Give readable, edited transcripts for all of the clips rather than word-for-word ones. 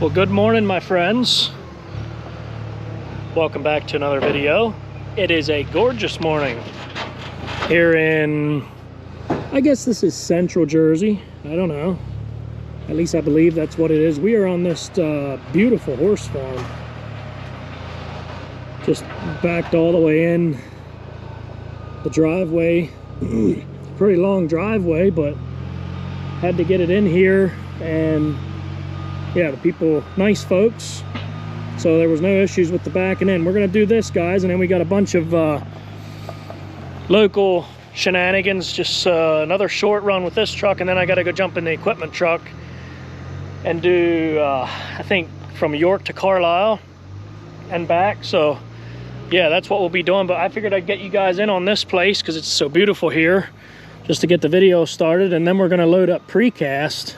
Well, good morning, my friends. Welcome back to another video. It is a gorgeous morning here in, I guess this is Central Jersey. I don't know. At least I believe that's what it is. We are on this beautiful horse farm. Just backed all the way in the driveway. Pretty long driveway, but had to get it in here. And yeah, the people, nice folks, so there was no issues with the backing in. We're gonna do this, guys, and then we got a bunch of local shenanigans. Just another short run with this truck, and then I gotta go jump in the equipment truck and do I think from York to Carlisle and back. So yeah, that's what we'll be doing. But I figured I'd get you guys in on this place because it's so beautiful here, just to get the video started. And then we're gonna load up precast,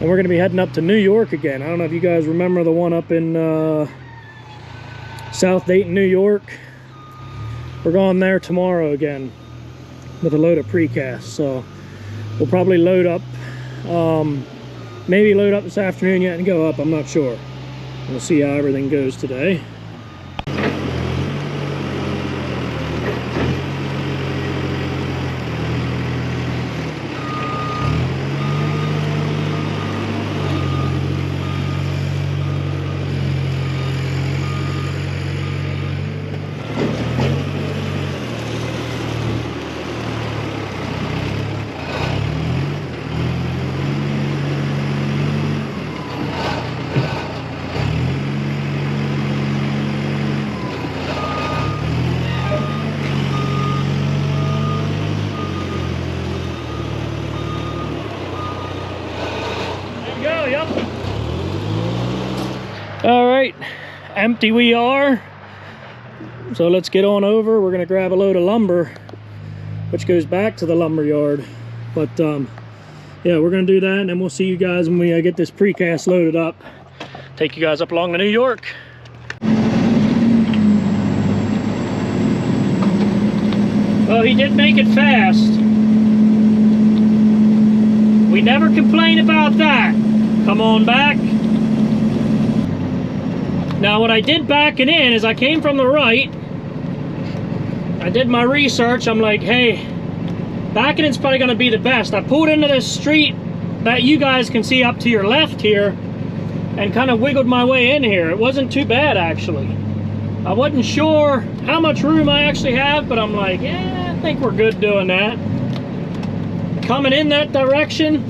and we're going to be heading up to New York again. I don't know if you guys remember the one up in South Dayton, New York. We're going there tomorrow again with a load of precast. So we'll probably load up, maybe load up this afternoon yet and go up. I'm not sure. We'll see how everything goes today. All right, empty we are. So let's get on over. We're gonna grab a load of lumber, which goes back to the lumber yard. But yeah, we're gonna do that, and then we'll see you guys when we get this precast loaded up. Take you guys up along to New York. Oh, he did make it fast. We never complain about that. Come on back. Now what I did backing in is I came from the right. I did my research. I'm like, hey, backing in's probably gonna be the best. I pulled into this street that you guys can see up to your left here and kind of wiggled my way in here. It wasn't too bad, actually. I wasn't sure how much room I actually have, but I'm like, yeah, I think we're good doing that. Coming in that direction,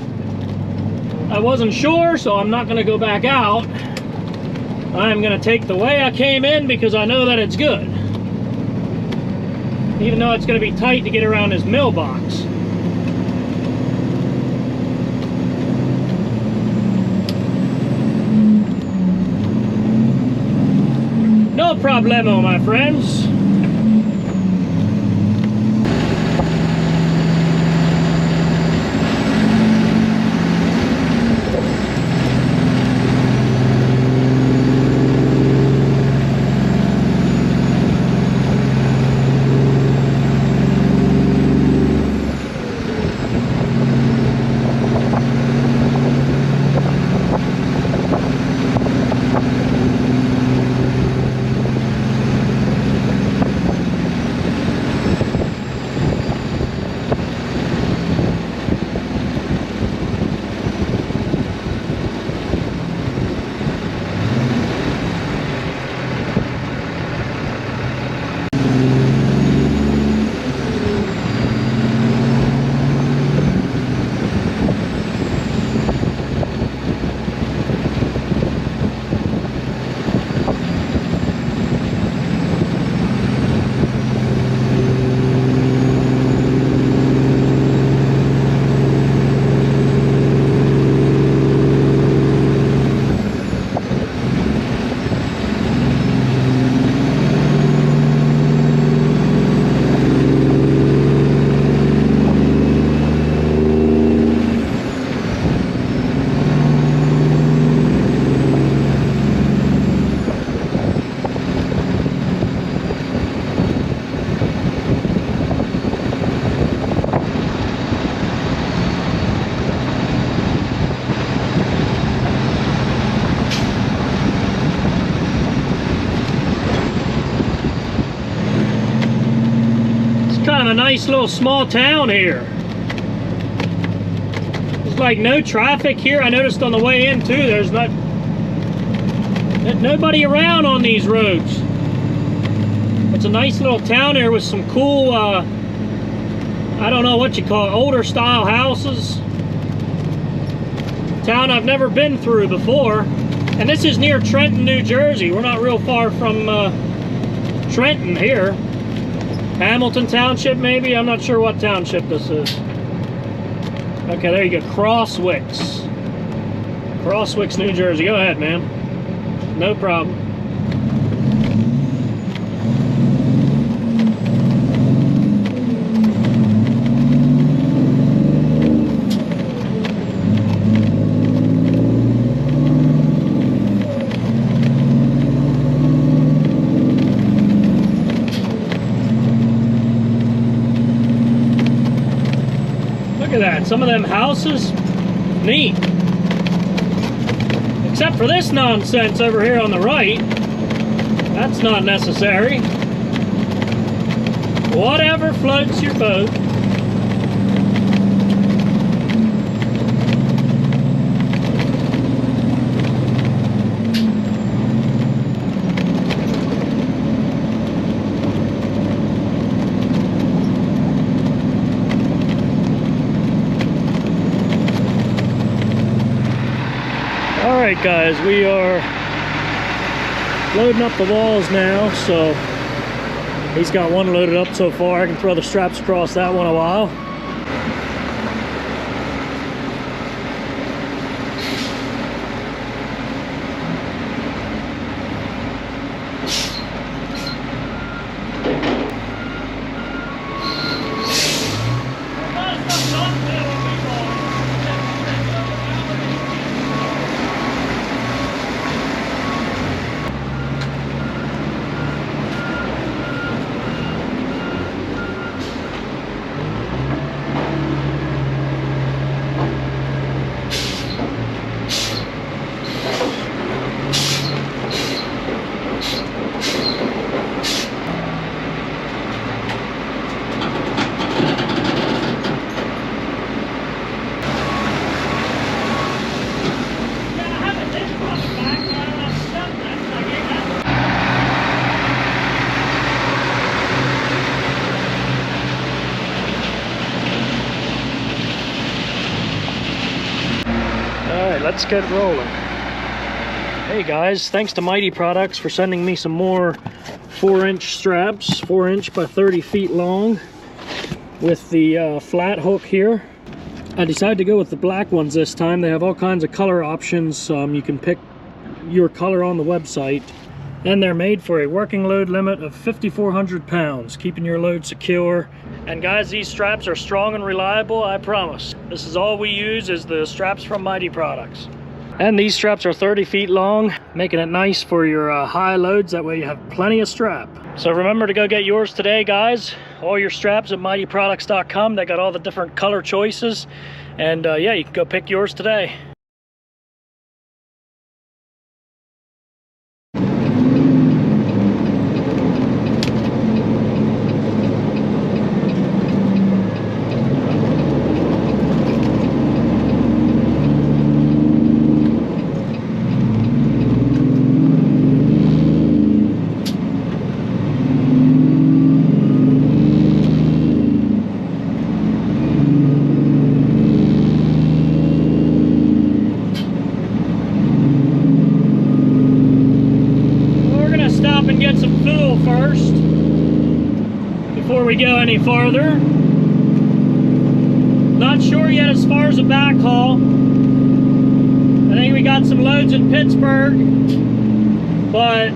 I wasn't sure, so I'm not gonna go back out. I'm gonna take the way I came in because I know that it's good. Even though it's gonna be tight to get around this mailbox. No problemo, my friends. kind of nice little small town here. There's like no traffic here. I noticed on the way in too, there's nobody around on these roads. It's a nice little town here with some cool, I don't know what you call it, older style houses. Town I've never been through before. And this is near Trenton, New Jersey. We're not real far from Trenton here. Hamilton Township, maybe? I'm not sure what township this is. Okay, there you go. Crosswicks. Crosswicks, New Jersey. Go ahead, ma'am. No problem. That some of them houses, neat, except for this nonsense over here on the right. That's not necessary. Whatever floats your boat. Alright guys, we are loading up the walls now, so he's got one loaded up so far. I can throw the straps across that one a while. Let's get rolling. Hey guys, thanks to Mighty Products for sending me some more 4-inch straps, 4-inch by 30 feet long, with the flat hook here. I decided to go with the black ones this time. They have all kinds of color options. You can pick your color on the website. And they're made for a working load limit of 5,400 pounds, keeping your load secure. And guys, these straps are strong and reliable, I promise. This is all we use, is the straps from Mighty Products. And these straps are 30 feet long, making it nice for your high loads. That way you have plenty of strap. So remember to go get yours today, guys. All your straps at mightyproducts.com. They got all the different color choices. And yeah, you can go pick yours today. First, before we go any farther. Not sure yet as far as the backhaul. I think we got some loads in Pittsburgh, but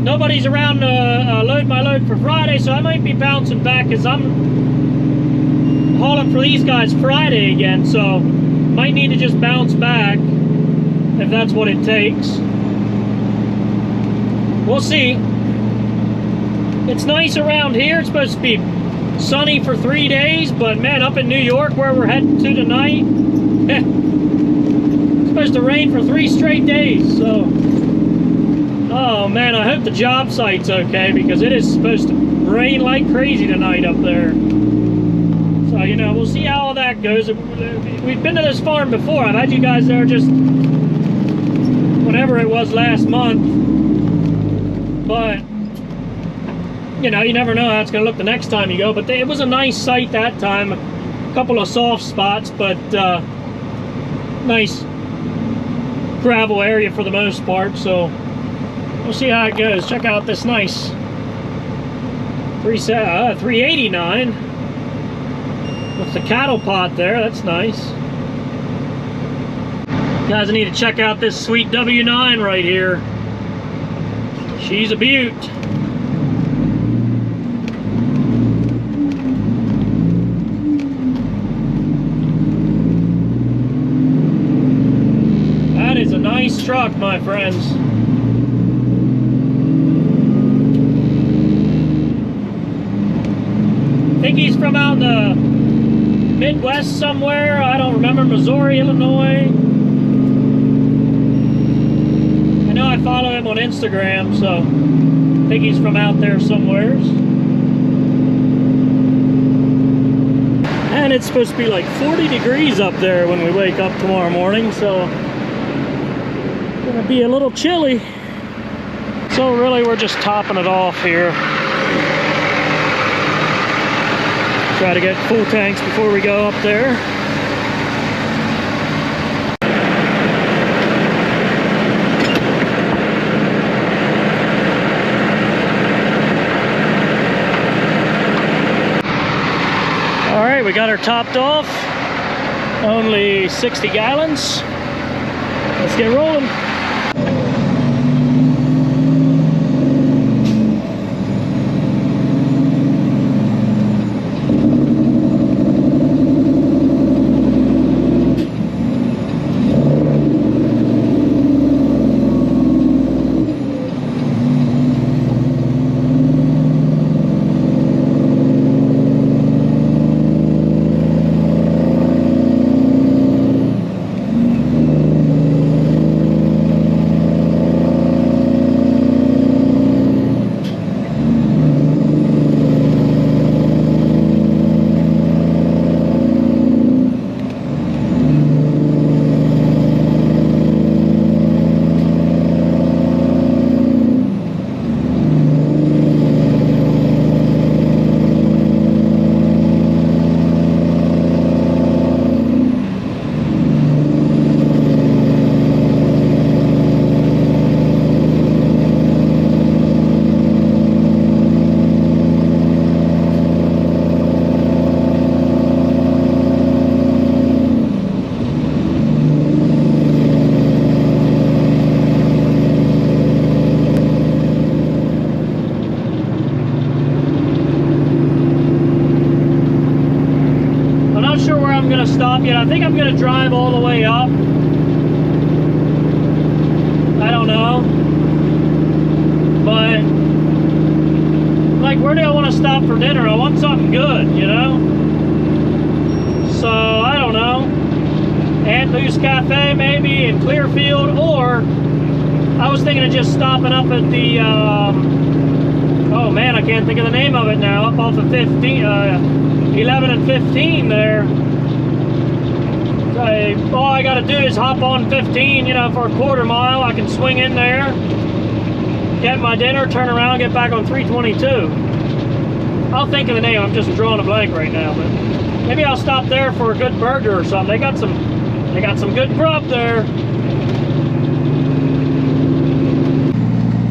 nobody's around to load my load for Friday, so I might be bouncing back because I'm hauling for these guys Friday again, so might need to just bounce back if that's what it takes. We'll see. It's nice around here. It's supposed to be sunny for 3 days, but man, up in New York where we're heading to tonight, it's supposed to rain for 3 straight days. So, oh man, I hope the job site's okay, because it is supposed to rain like crazy tonight up there. So, you know, we'll see how all that goes. We've been to this farm before. I've had you guys there just whenever it was last month. But, you know, you never know how it's going to look the next time you go. But it was a nice site that time. A couple of soft spots, but nice gravel area for the most part. So we'll see how it goes. Check out this nice 389 with the cattle pot there. That's nice. You guys need to check out this sweet W9 right here. She's a beaut. That is a nice truck, my friends. I think he's from out in the Midwest somewhere. I don't remember. Missouri, Illinois. I know I follow him on Instagram, so I think he's from out there somewheres. And it's supposed to be like 40 degrees up there when we wake up tomorrow morning, so it's gonna be a little chilly. So really we're just topping it off here. Try to get full tanks before we go up there. All right, we got her topped off. Only 60 gallons. Let's get rolling. Stop yet. I think I'm gonna drive all the way up. I don't know, but like, where do I want to stop for dinner? I want something good, you know. So I don't know. Antlou's Cafe maybe in Clearfield, or I was thinking of just stopping up at the oh man, I can't think of the name of it now. Up off of 11 and 15 there. All I gotta do is hop on 15, you know, for a quarter mile. I can swing in there, get my dinner, turn around, get back on 322. I'll think of the name. I'm just drawing a blank right now, but maybe I'll stop there for a good burger or something. They got some good grub there.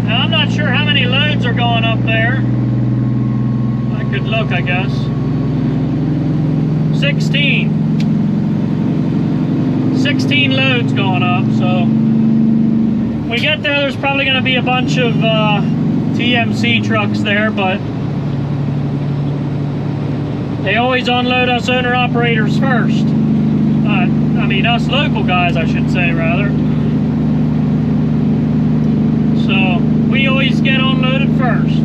Now I'm not sure how many loads are going up there. I could look, I guess. 16 loads going up, so when we get there, there's probably going to be a bunch of TMC trucks there, but they always unload us owner-operators first. I mean, us local guys, I should say, rather. So we always get unloaded first.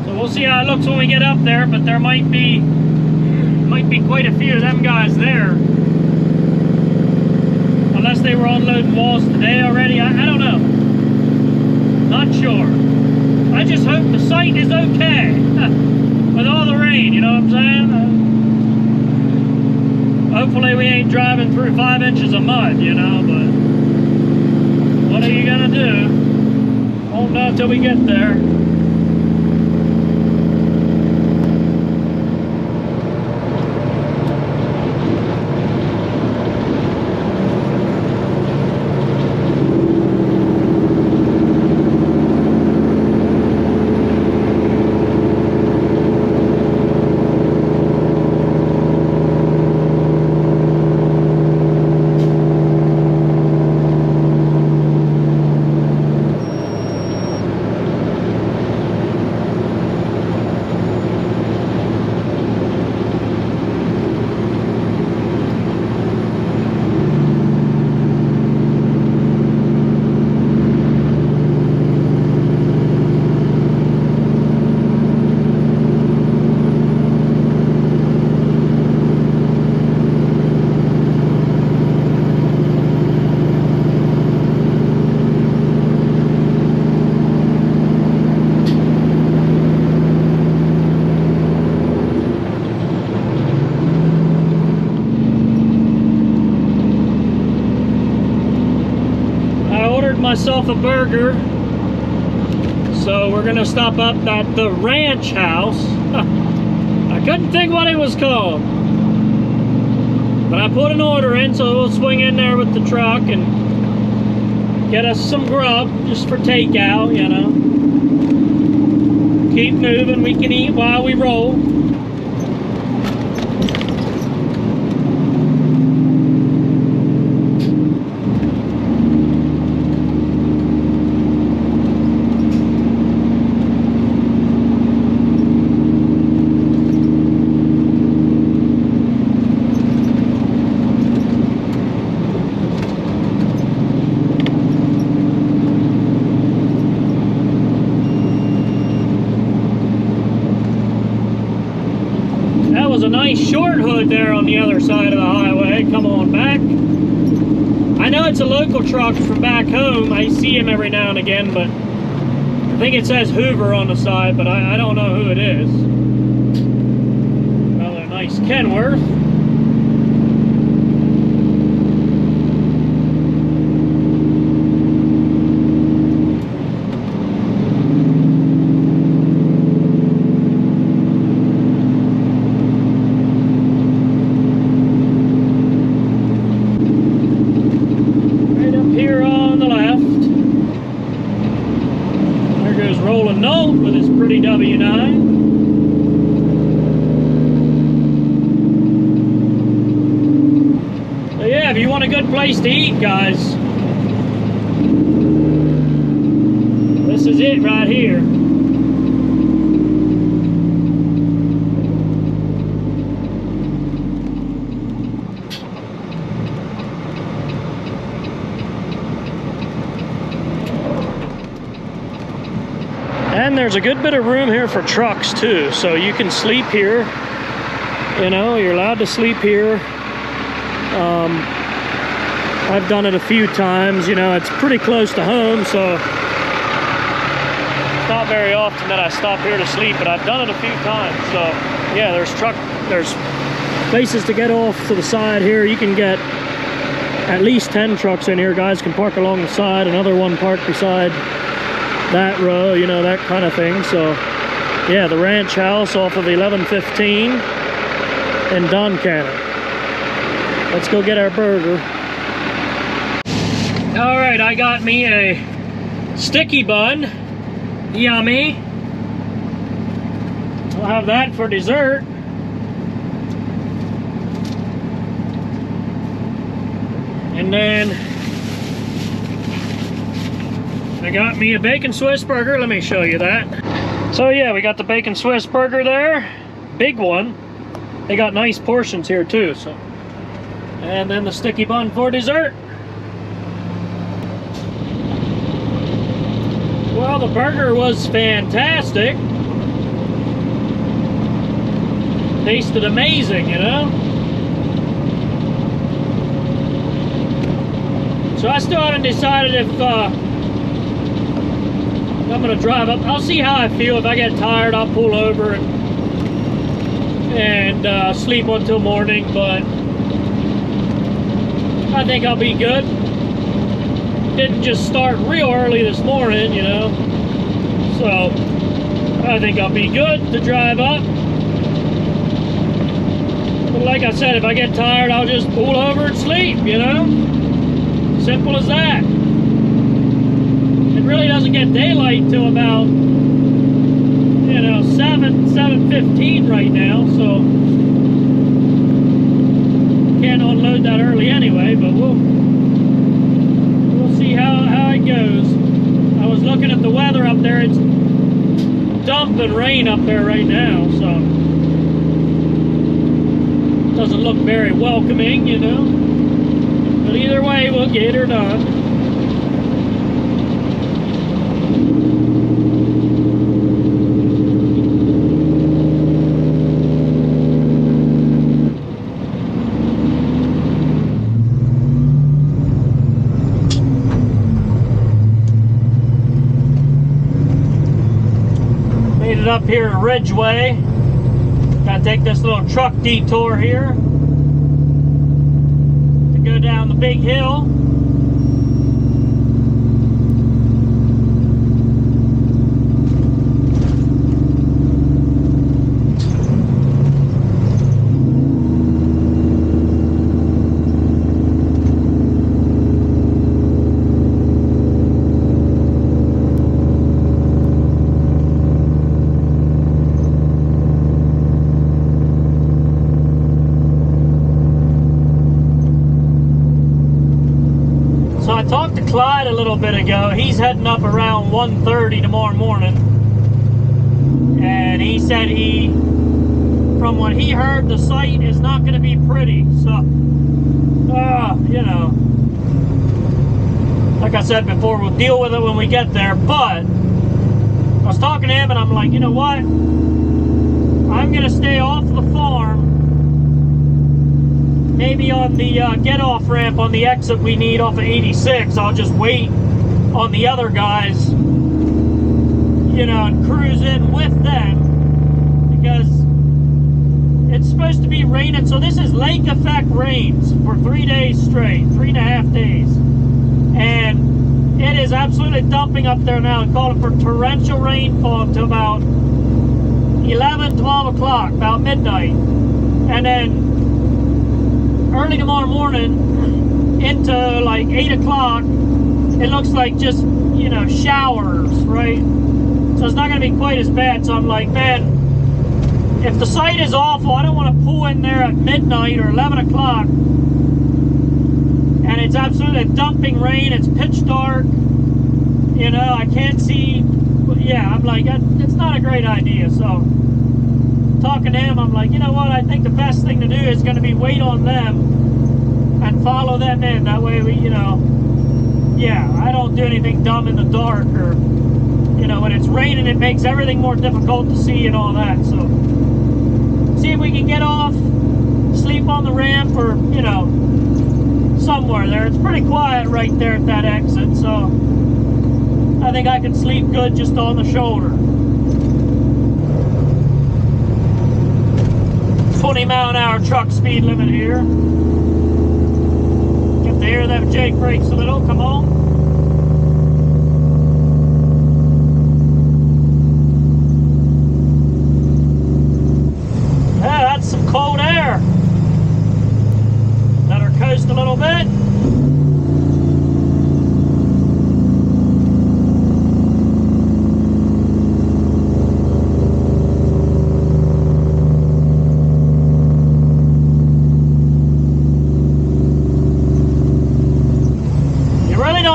So we'll see how it looks when we get up there, but there might be quite a few of them guys there. Unless they were unloading walls today already. I don't know. Not sure. I just hope the site is okay with all the rain, you know what I'm saying? Hopefully we ain't driving through 5 inches of mud, you know, but what are you gonna do? Won't know until we get there. Myself a burger, so we're gonna stop up at the ranch house. I couldn't think what it was called, but I put an order in, so we'll swing in there with the truck and get us some grub just for takeout, you know. Keep moving, we can eat while we roll. A nice short hood there on the other side of the highway. Come on back. I know it's a local truck from back home. I see him every now and again, but I think it says Hoover on the side, but I don't know who it is. Another nice Kenworth. With his pretty W9. So yeah, if you want a good place to eat, guys, this is it right here. And there's a good bit of room here for trucks too, so you can sleep here. You know, you're allowed to sleep here. I've done it a few times. You know, it's pretty close to home, so it's not very often that I stop here to sleep, but I've done it a few times. So yeah, there's places to get off to the side here. You can get at least 10 trucks in here. Guys can park along the side, another one parked beside that row, you know, that kind of thing. So yeah, the ranch house off of 1115 in Duncannon. Let's go get our burger. All right, I got me a sticky bun. Yummy. I'll have that for dessert. And then I got me a bacon Swiss burger. Let me show you that. So yeah, we got the bacon Swiss burger there. Big one. They got nice portions here too. So, and then the sticky bun for dessert. Well, the burger was fantastic. Tasted amazing, you know. So I still haven't decided if I'm gonna drive up. I'll see how I feel. If I get tired, I'll pull over and sleep until morning, but I think I'll be good. Didn't just start real early this morning, you know, so I think I'll be good to drive up. But like I said, if I get tired, I'll just pull over and sleep, you know? Simple as that. It really doesn't get daylight till about, you know, 7:15 right now, so can't unload that early anyway, but we'll see how it goes. I was looking at the weather up there. It's dumping rain up there right now, so doesn't look very welcoming, you know. But either way, we'll get her done. Made it up here to Ridgeway. Gotta take this little truck detour here to go down the big hill. So I talked to Clyde a little bit ago. He's heading up around 1:30 tomorrow morning. And he said from what he heard, the site is not going to be pretty. So, you know, like I said before, we'll deal with it when we get there. But I was talking to him and I'm like, you know what? I'm going to stay off the farm. Maybe on the get-off ramp on the exit we need off of 86, I'll just wait on the other guys, you know, and cruise in with them, because it's supposed to be raining. So this is lake effect rains for 3 days straight, 3.5 days. And it is absolutely dumping up there now. They call it for torrential rainfall until about 11, 12 o'clock, about midnight. And then early tomorrow morning into like 8 o'clock, it looks like just, you know, showers, right? So it's not going to be quite as bad. So I'm like, man, if the site is awful, I don't want to pull in there at midnight or 11 o'clock and it's absolutely dumping rain. It's pitch dark, you know, I can't see. Yeah, I'm like, it's not a great idea. So talking to him, I'm like, you know what, I think the best thing to do is going to be wait on them and follow them in. That way we, you know, yeah, I don't do anything dumb in the dark, or, you know, when it's raining, it makes everything more difficult to see and all that. So see if we can get off, sleep on the ramp, or, you know, somewhere there. It's pretty quiet right there at that exit, so I think I can sleep good just on the shoulder. 20-mile-an-hour truck speed limit here. Get to hear them Jake brakes a little. Come on. Yeah, that's some cold air. Let her coast a little bit.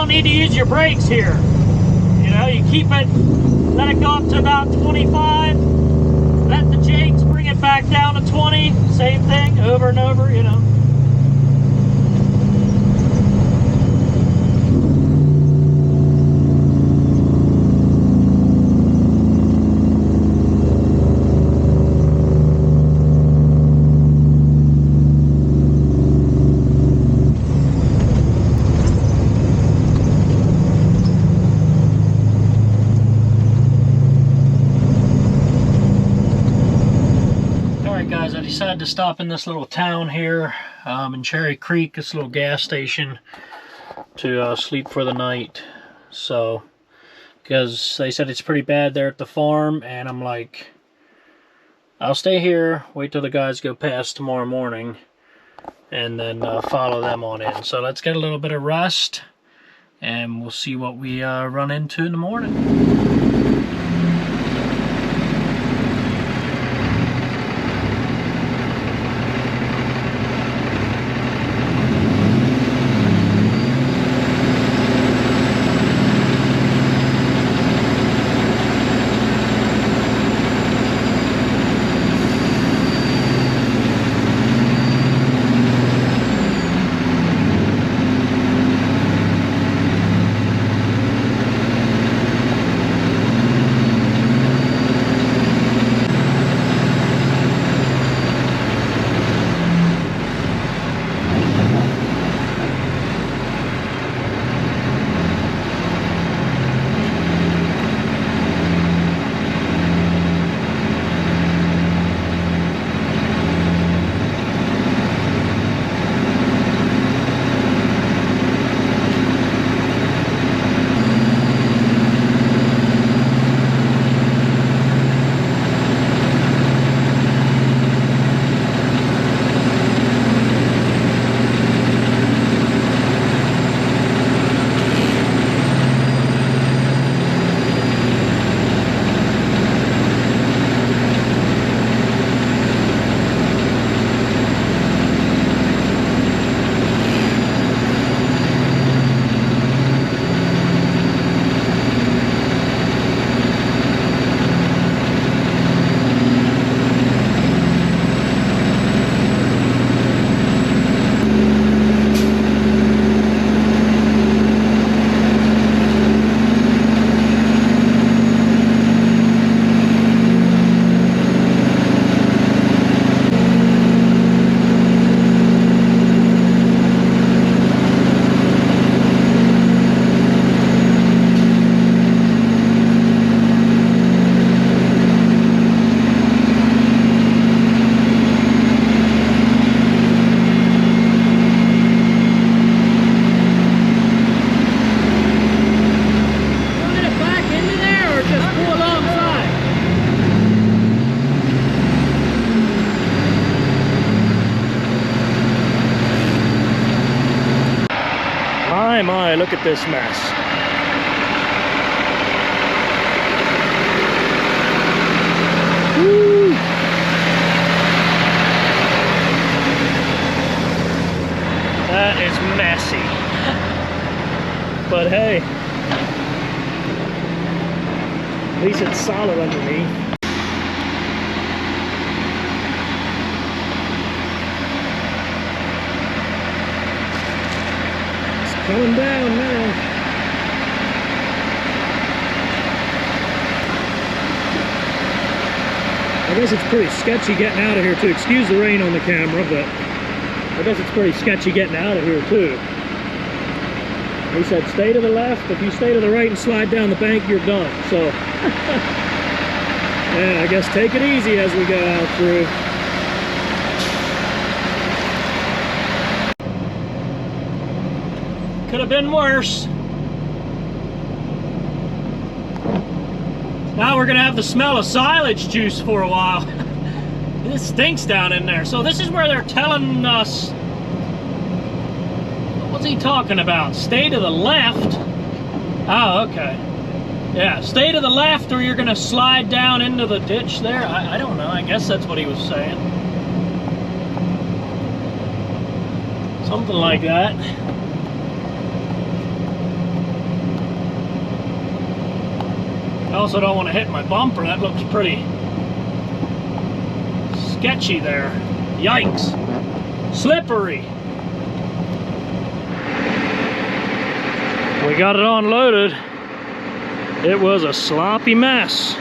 Need to use your brakes here. You know, you keep it, let it go up to about 25, let the Jakes bring it back down to 20, same thing over and over, you know. to stop in this little town here in Cherry Creek, this little gas station, to sleep for the night. So, because they said it's pretty bad there at the farm, and I'm like, I'll stay here, wait till the guys go past tomorrow morning, and then follow them on in. So let's get a little bit of rest, and we'll see what we run into in the morning. My, look at this mess. Woo. That is messy. But hey, at least it's solid underneath. Coming down now. I guess it's pretty sketchy getting out of here too. Excuse the rain on the camera, but I guess it's pretty sketchy getting out of here too. He said stay to the left. If you stay to the right and slide down the bank, you're done. So yeah, I guess take it easy as we go out through. Could have been worse. Now we're gonna have the smell of silage juice for a while. It stinks down in there. So this is where they're telling us, what's he talking about? Stay to the left. Oh, okay. Yeah, stay to the left or you're gonna slide down into the ditch there. I don't know, I guess that's what he was saying. Something like that. I also don't want to hit my bumper. That looks pretty sketchy there. Yikes. Slippery. We got it unloaded. It was a sloppy mess.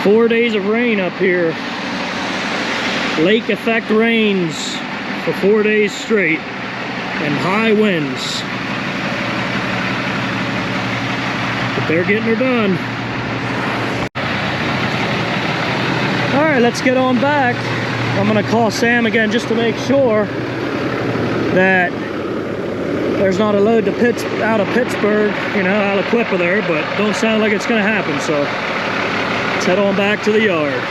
4 days of rain up here. Lake effect rains for 4 days straight and high winds. They're getting her done. All right, let's get on back. I'm gonna call Sam again just to make sure that there's not a load out of Pittsburgh, you know, out of Clipper there, but don't sound like it's gonna happen, so let's head on back to the yard.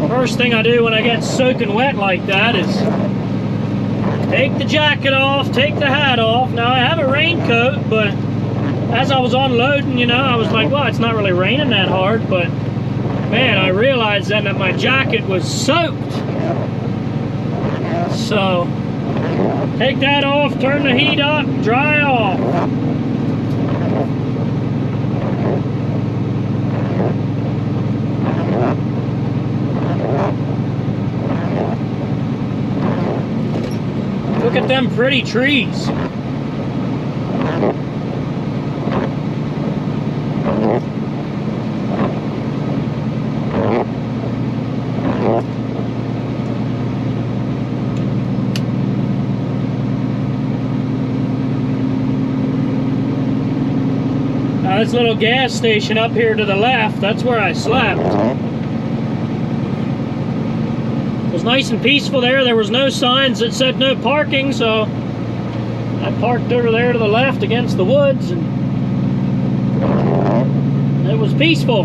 First thing I do when I get soaking wet like that is take the jacket off, take the hat off. Now I have a raincoat, but as I was unloading, you know, I was like, well, it's not really raining that hard, but man, I realized then that my jacket was soaked. So take that off, turn the heat up, dry off. Look at them pretty trees. Now this little gas station up here to the left, that's where I slept. It was nice and peaceful there. There was no signs that said no parking, so I parked over there to the left against the woods, and it was peaceful.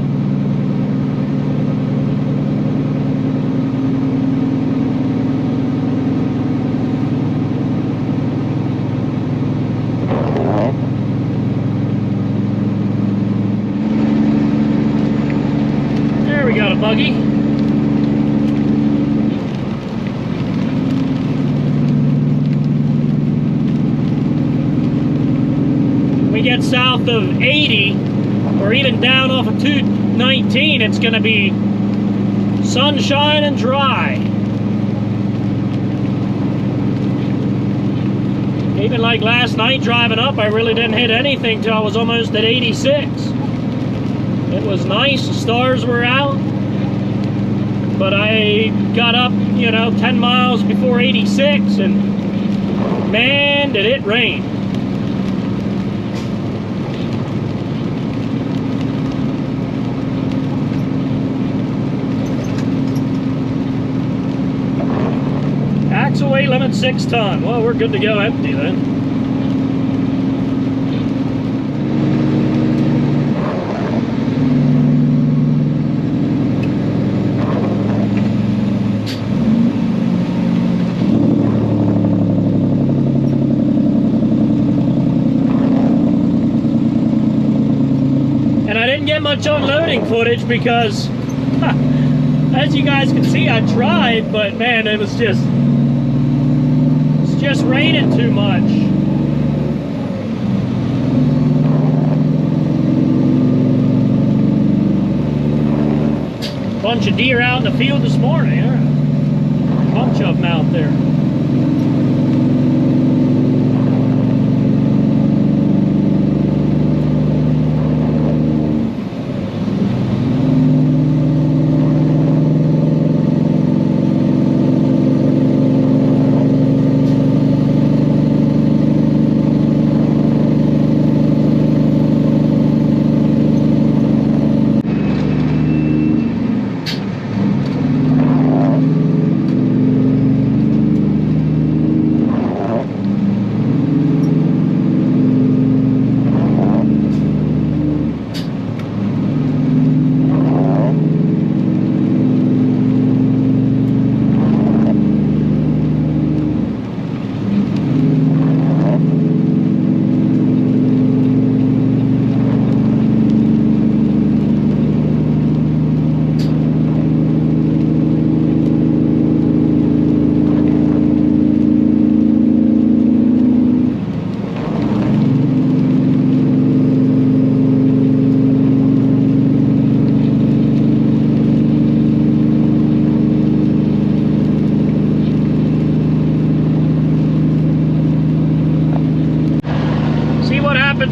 There we got a buggy. Get south of 80 or even down off of 219, it's going to be sunshine and dry. Even like last night driving up, I really didn't hit anything till I was almost at 86. It was nice, the stars were out, but I got up, you know, 10 miles before 86, and man, did it rain. Axle weight limit 6 ton. Well, we're good to go empty then. And I didn't get much unloading footage because, as you guys can see, I tried, but man, it was just raining too much. Bunch of deer out in the field this morning. There are a bunch of them out there.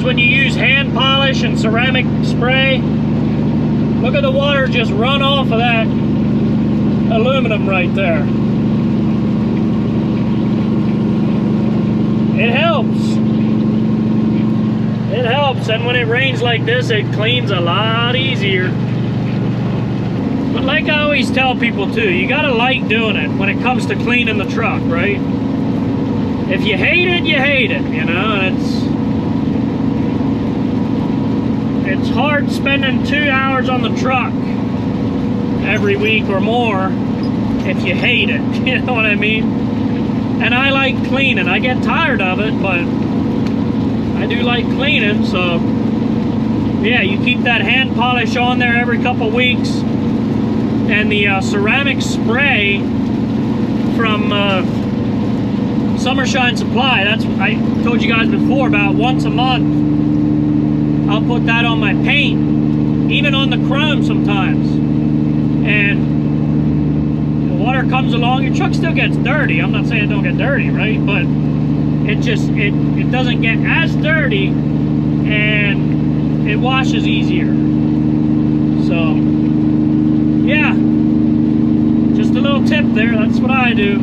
When you use hand polish and ceramic spray, look at the water just run off of that aluminum right there. It helps. It helps, and when it rains like this, it cleans a lot easier. But like I always tell people too, you gotta like doing it when it comes to cleaning the truck, right? If you hate it, you hate it, you know, and it's hard spending 2 hours on the truck every week or more if you hate it, you know what I mean? And I like cleaning. I get tired of it, but I do like cleaning, so yeah, you keep that hand polish on there every couple weeks, and the ceramic spray from Summer Shine Supply, that's, I told you guys before, about once a month I'll put that on my paint, even on the chrome sometimes. And the water comes along, your truck still gets dirty. I'm not saying it don't get dirty, right? But it just, it doesn't get as dirty, and it washes easier. So, yeah, just a little tip there. That's what I do.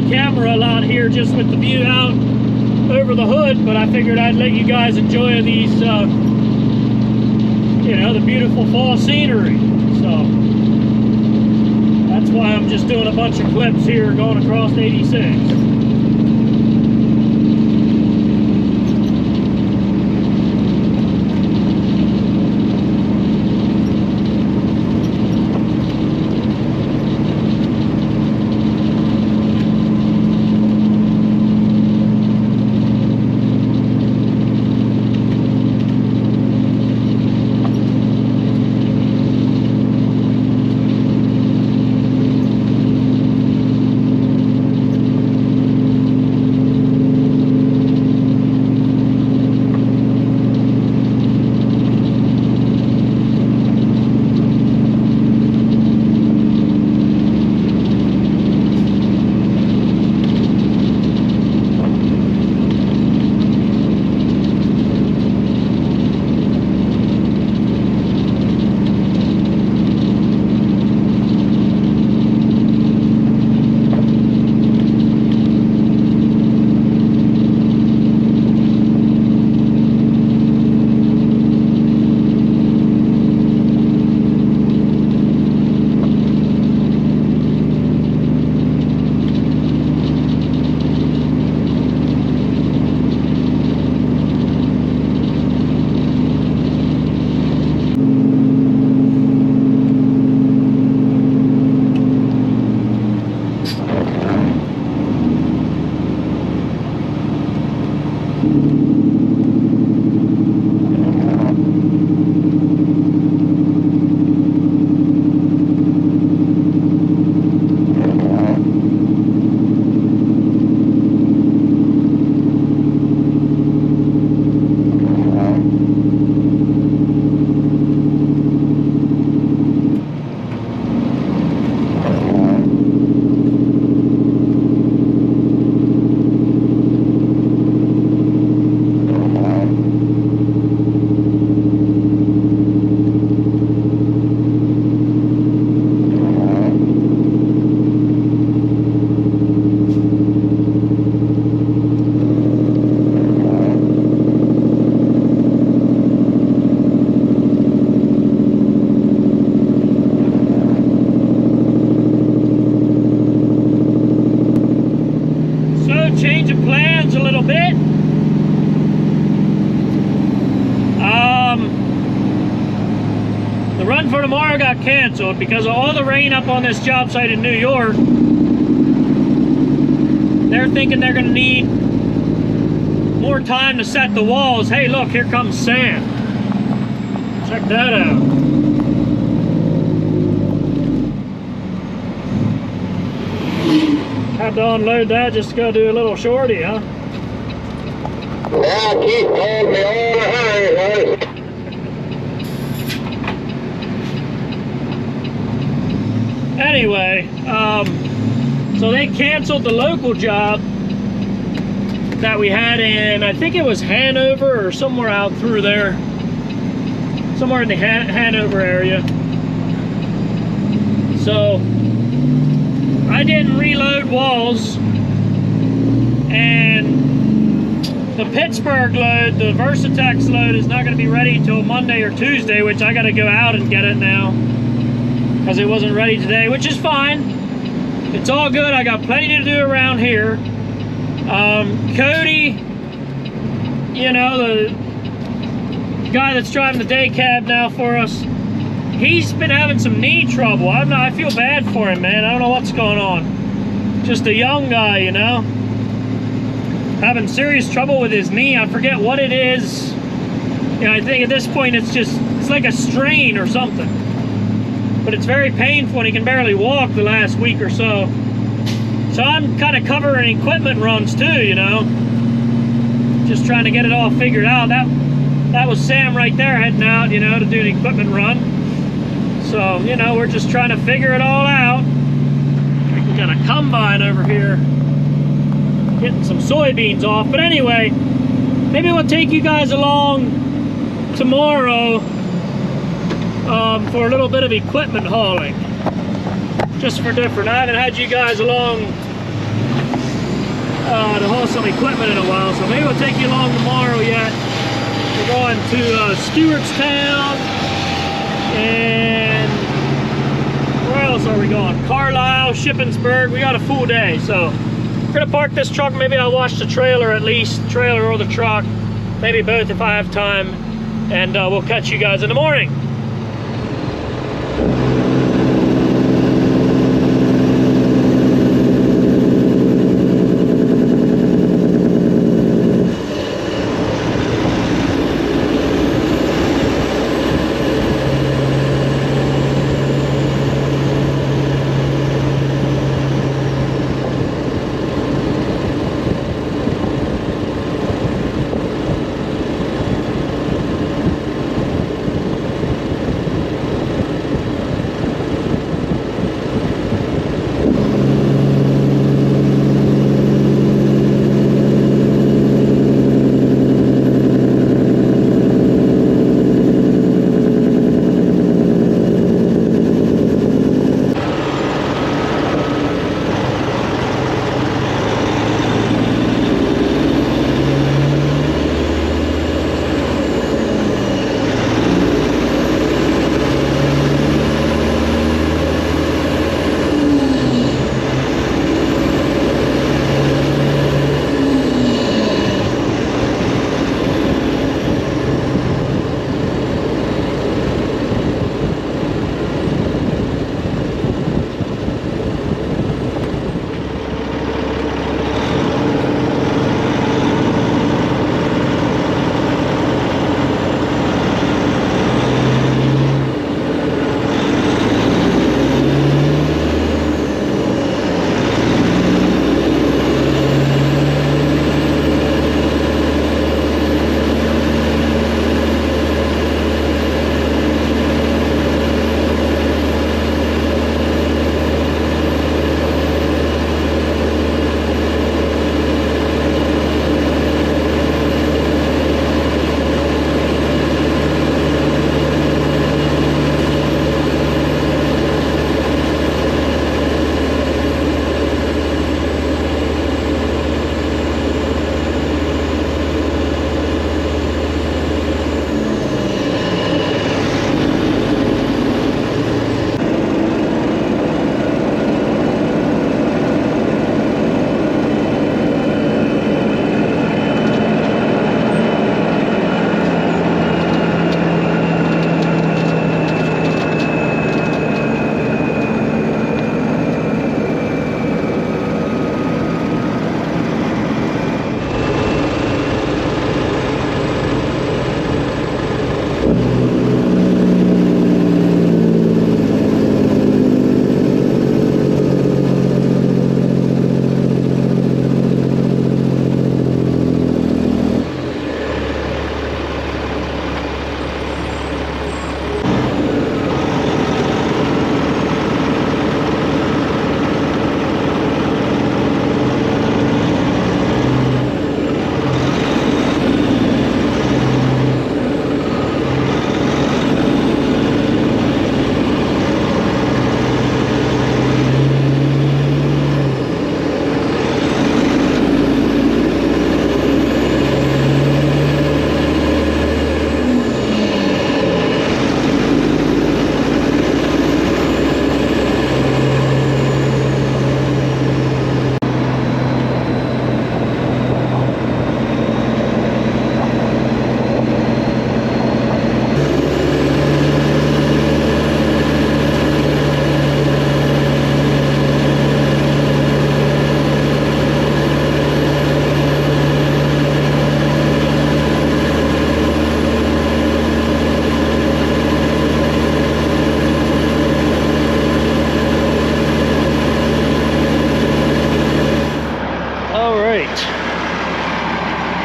Camera a lot here just with the view out over the hood, but I figured I'd let you guys enjoy these you know, the beautiful fall scenery. So that's why I'm just doing a bunch of clips here going across 86. Change of plans a little bit. The run for tomorrow got canceled because of all the rain up on this job site in New York. They're thinking they're going to need more time to set the walls. Hey, look, here comes Sam. Check that out. Had to unload that just to go do a little shorty, huh? Yeah, keep calling me all the hurry, guys. Anyway, so they canceled the local job that we had in, I think it was Hanover or somewhere out through there. Somewhere in the Hanover area. So I didn't reload walls, and the Pittsburgh load, the Versatex load, is not going to be ready until Monday or Tuesday, which I got to go out and get it now because it wasn't ready today, which is fine. It's all good. I got plenty to do around here. Cody, you know, the guy that's driving the day cab now for us, he's been having some knee trouble. I feel bad for him, man. I don't know what's going on. Just a young guy, you know, having serious trouble with his knee. I forget what it is. You know, I think at this point it's like a strain or something. But it's very painful and he can barely walk the last week or so. So I'm kind of covering equipment runs too, you know. Just trying to get it all figured out. That was Sam right there heading out, you know, to do the equipment run. So, you know, we're just trying to figure it all out. We got a combine over here getting some soybeans off. But anyway, maybe we'll take you guys along tomorrow for a little bit of equipment hauling. Just for different. I haven't had you guys along to haul some equipment in a while, so maybe we'll take you along tomorrow yet. We're going to Stewartstown, and where else are we going? Carlisle, Shippensburg. We got a full day, so we're gonna park this truck. Maybe I'll wash the trailer at least, trailer or the truck, maybe both if I have time, and we'll catch you guys in the morning.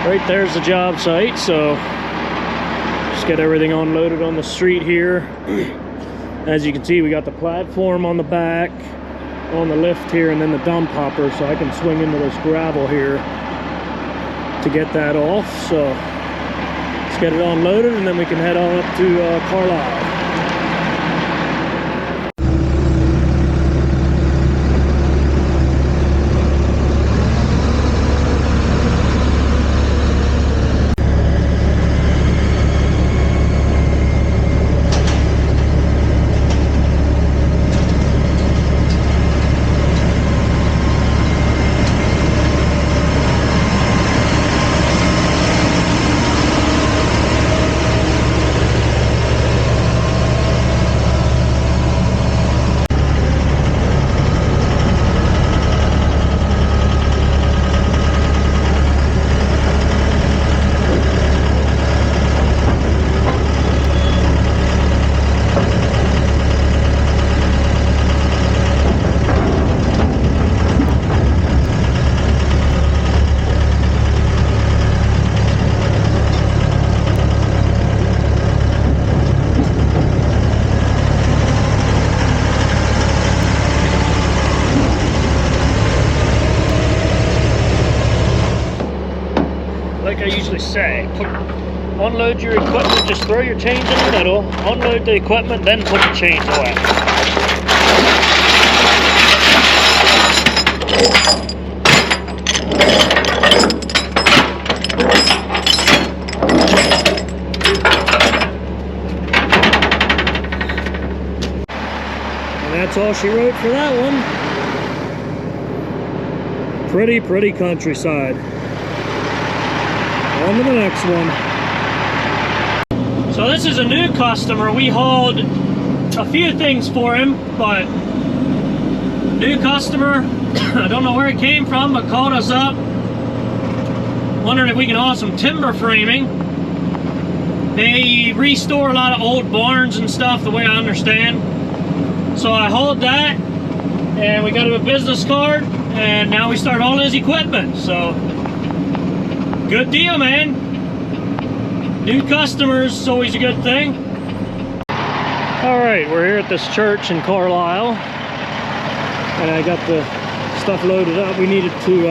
Right there's the job site, so just get everything unloaded on the street here. As you can see, we got the platform on the back, on the lift here, and then the dump hopper, so I can swing into this gravel here to get that off. So let's get it unloaded and then we can head on up to Carlisle. Like I usually say, unload your equipment, just throw your change in the middle, unload the equipment, then put the change away. And that's all she wrote for that one. Pretty countryside. On to the next one. So this is a new customer. We hauled a few things for him, but new customer, I don't know where it came from, but called us up wondering if we can haul some timber framing. They restore a lot of old barns and stuff, the way I understand. So I hauled that, and we got him a business card, and now we start hauling his equipment. So good deal, man. New customers is always a good thing. All right, we're here at this church in Carlisle, and I got the stuff loaded up. We needed to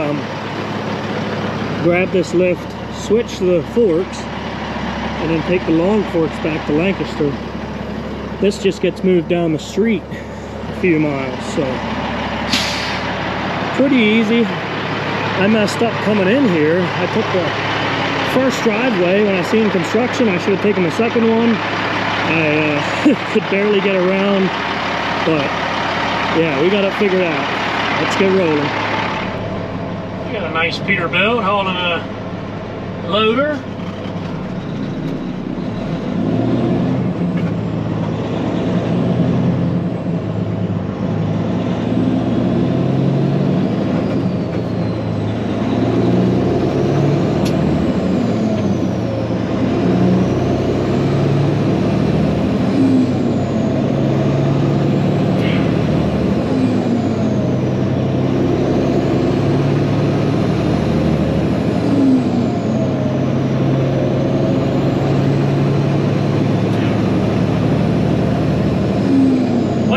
grab this lift, switch the forks, and then take the long forks back to Lancaster. This just gets moved down the street a few miles, so pretty easy. I messed up coming in here. I took the first driveway when I seen construction. I should have taken the second one. I could barely get around, but yeah, we got it figured out. Let's get rolling. We got a nice Peterbilt hauling a loader.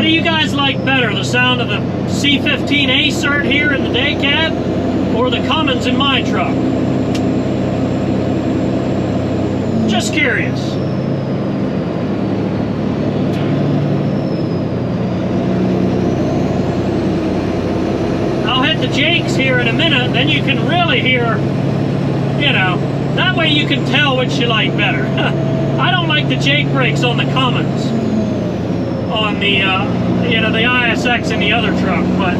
What do you guys like better, the sound of the C15A cert here in the day cab, or the Cummins in my truck? Just curious. I'll hit the Jakes here in a minute, then you can really hear, you know, that way you can tell which you like better. I don't like the Jake brakes on the Cummins, on the, you know, the ISX in the other truck, but,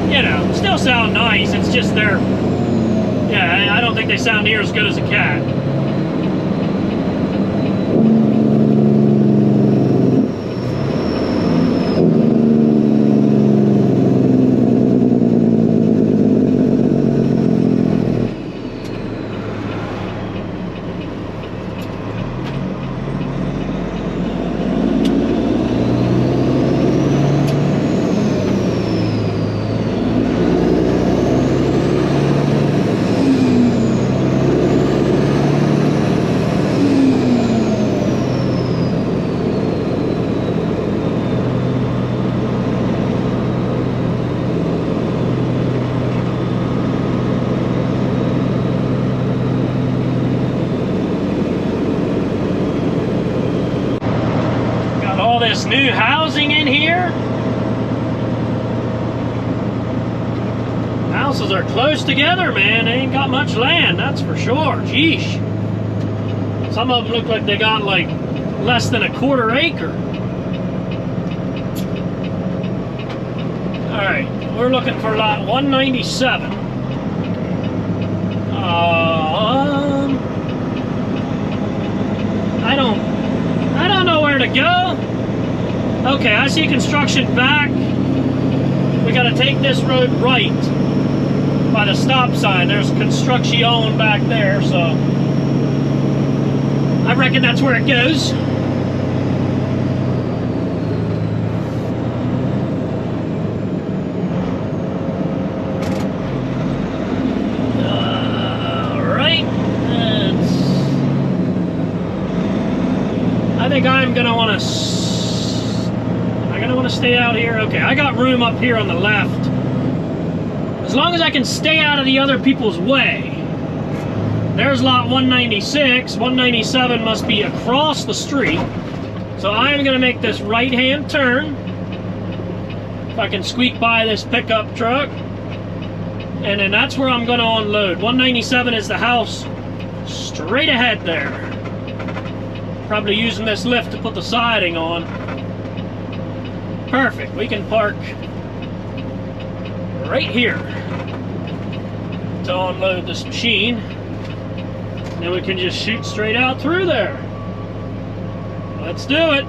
you know, still sound nice. It's just they're, yeah, I don't think they sound near as good as a Cat. New housing in here. Houses are close together, man. They ain't got much land, that's for sure. Geesh. Some of them look like they got like less than a quarter acre. Alright, we're looking for lot 197. I don't know where to go. Okay, I see construction back. We gotta take this road right by the stop sign. There's construction back there, so I reckon that's where it goes. Alright, I think I'm gonna want to stay out here. Okay, I got room up here on the left. As long as I can stay out of the other people's way. There's lot 196. 197 must be across the street. So I'm going to make this right-hand turn. If I can squeak by this pickup truck. And then that's where I'm going to unload. 197 is the house straight ahead there. Probably using this lift to put the siding on. Perfect. We can park right here to unload this machine. Then we can just shoot straight out through there. Let's do it.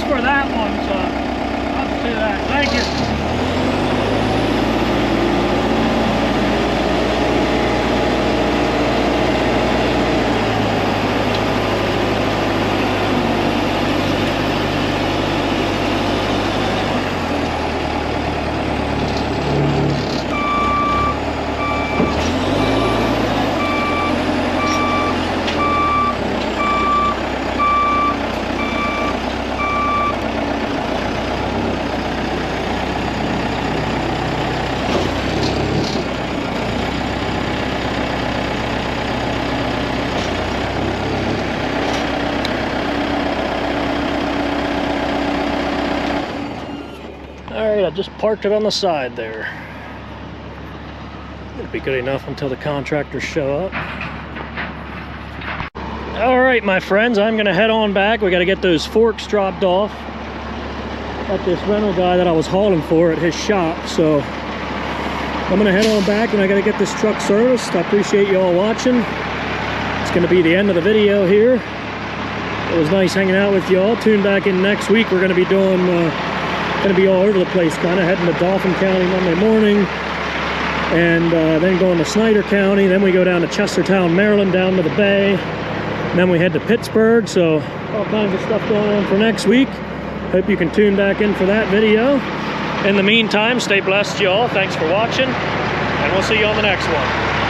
For that one, so I'll do that. Thank you. Alright, I just parked it on the side there. It'll be good enough until the contractors show up. Alright, my friends, I'm going to head on back. We got to get those forks dropped off at this rental guy that I was hauling for at his shop. So I'm going to head on back and I got to get this truck serviced. I appreciate you all watching. It's going to be the end of the video here. It was nice hanging out with y'all. Tune back in next week. We're going to be doing... going to be all over the place, kind of heading to Dauphin County Monday morning, and then going to Snyder County. Then we go down to Chestertown, Maryland, down to the bay. Then we head to Pittsburgh. So all kinds of stuff going on for next week. Hope you can tune back in for that video. In the meantime, stay blessed, y'all. Thanks for watching, and we'll see you on the next one.